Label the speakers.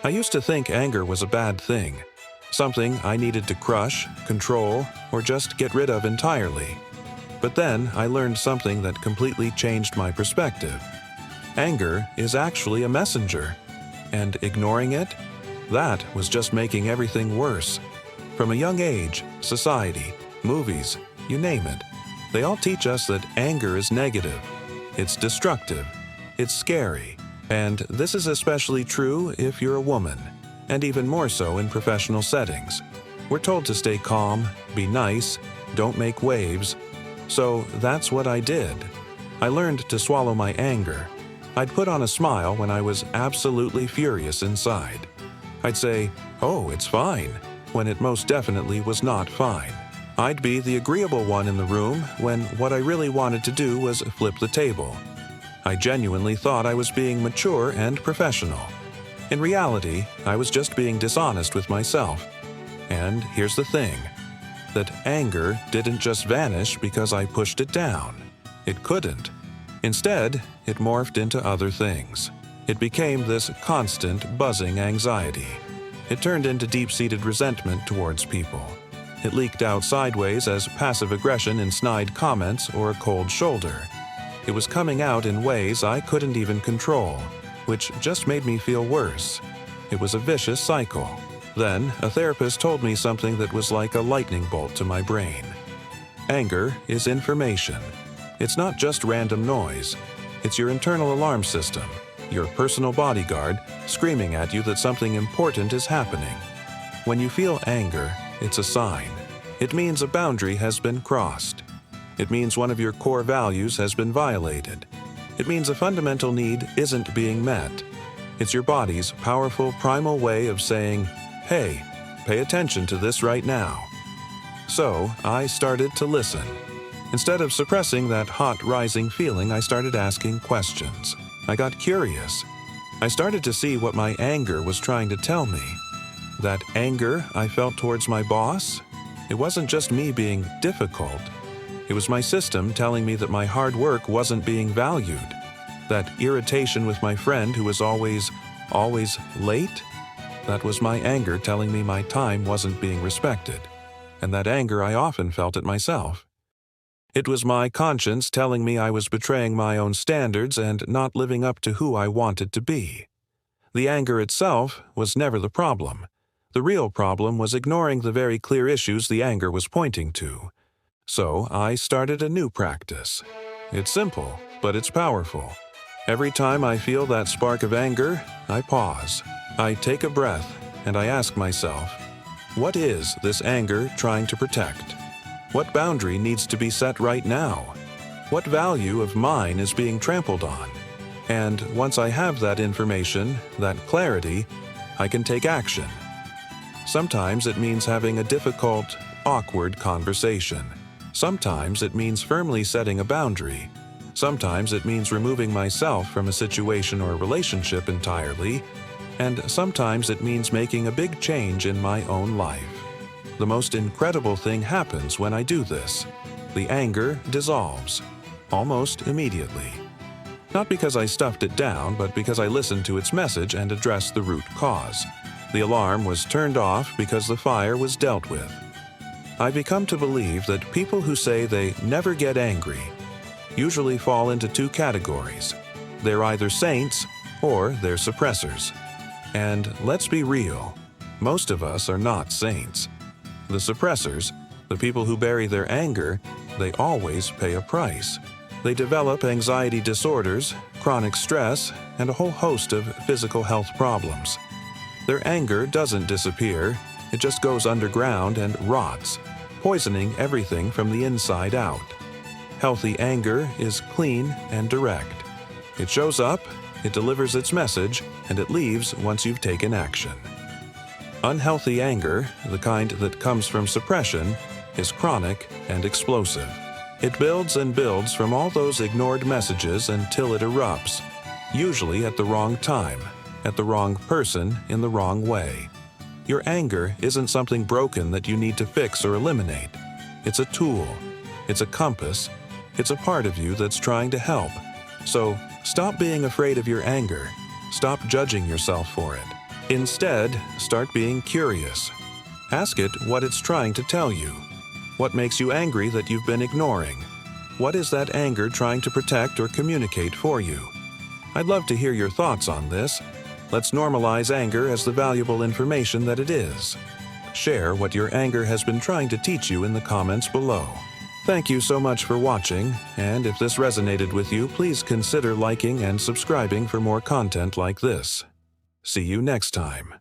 Speaker 1: I used to think anger was a bad thing, something I needed to crush, control, or just get rid of entirely. But then I learned something that completely changed my perspective. Anger is actually a messenger, and ignoring it, that was just making everything worse. From a young age, society, movies, you name it, they all teach us that anger is negative, it's destructive, it's scary, and this is especially true if you're a woman, and even more so in professional settings. We're told to stay calm, be nice, don't make waves. So that's what I did. I learned to swallow my anger. I'd put on a smile when I was absolutely furious inside. I'd say, "Oh, it's fine," when it most definitely was not fine. I'd be the agreeable one in the room when what I really wanted to do was flip the table. I genuinely thought I was being mature and professional. In reality, I was just being dishonest with myself. And here's the thing, that anger didn't just vanish because I pushed it down. It couldn't. Instead, it morphed into other things. It became this constant, buzzing anxiety. It turned into deep-seated resentment towards people. It leaked out sideways as passive aggression in snide comments or a cold shoulder. It was coming out in ways I couldn't even control, which just made me feel worse. It was a vicious cycle. Then, a therapist told me something that was like a lightning bolt to my brain. Anger is information. It's not just random noise. It's your internal alarm system, your personal bodyguard, screaming at you that something important is happening. When you feel anger, it's a sign. It means a boundary has been crossed. It means one of your core values has been violated. It means a fundamental need isn't being met. It's your body's powerful primal way of saying, "Hey, pay attention to this right now." So I started to listen. Instead of suppressing that hot, rising feeling, I started asking questions. I got curious. I started to see what my anger was trying to tell me. That anger I felt towards my boss, it wasn't just me being difficult. It was my system telling me that my hard work wasn't being valued. That irritation with my friend who was always late, that was my anger telling me my time wasn't being respected. And that anger I often felt at myself. It was my conscience telling me I was betraying my own standards and not living up to who I wanted to be. The anger itself was never the problem. The real problem was ignoring the very clear issues the anger was pointing to. So I started a new practice. It's simple, but it's powerful. Every time I feel that spark of anger, I pause. I take a breath and I ask myself, what is this anger trying to protect? What boundary needs to be set right now? What value of mine is being trampled on? And once I have that information, that clarity, I can take action. Sometimes it means having a difficult, awkward conversation. Sometimes it means firmly setting a boundary. Sometimes it means removing myself from a situation or relationship entirely. And sometimes it means making a big change in my own life. The most incredible thing happens when I do this. The anger dissolves, almost immediately. Not because I stuffed it down, but because I listened to its message and addressed the root cause. The alarm was turned off because the fire was dealt with. I've become to believe that people who say they never get angry usually fall into two categories. They're either saints or they're suppressors. And let's be real, most of us are not saints. The suppressors, the people who bury their anger, they always pay a price. They develop anxiety disorders, chronic stress, and a whole host of physical health problems. Their anger doesn't disappear, it just goes underground and rots, poisoning everything from the inside out. Healthy anger is clean and direct. It shows up, it delivers its message, and it leaves once you've taken action. Unhealthy anger, the kind that comes from suppression, is chronic and explosive. It builds and builds from all those ignored messages until it erupts, usually at the wrong time, at the wrong person, in the wrong way. Your anger isn't something broken that you need to fix or eliminate. It's a tool. It's a compass. It's a part of you that's trying to help. So stop being afraid of your anger. Stop judging yourself for it. Instead, start being curious. Ask it what it's trying to tell you. What makes you angry that you've been ignoring? What is that anger trying to protect or communicate for you? I'd love to hear your thoughts on this. Let's normalize anger as the valuable information that it is. Share what your anger has been trying to teach you in the comments below. Thank you so much for watching, and if this resonated with you, please consider liking and subscribing for more content like this. See you next time.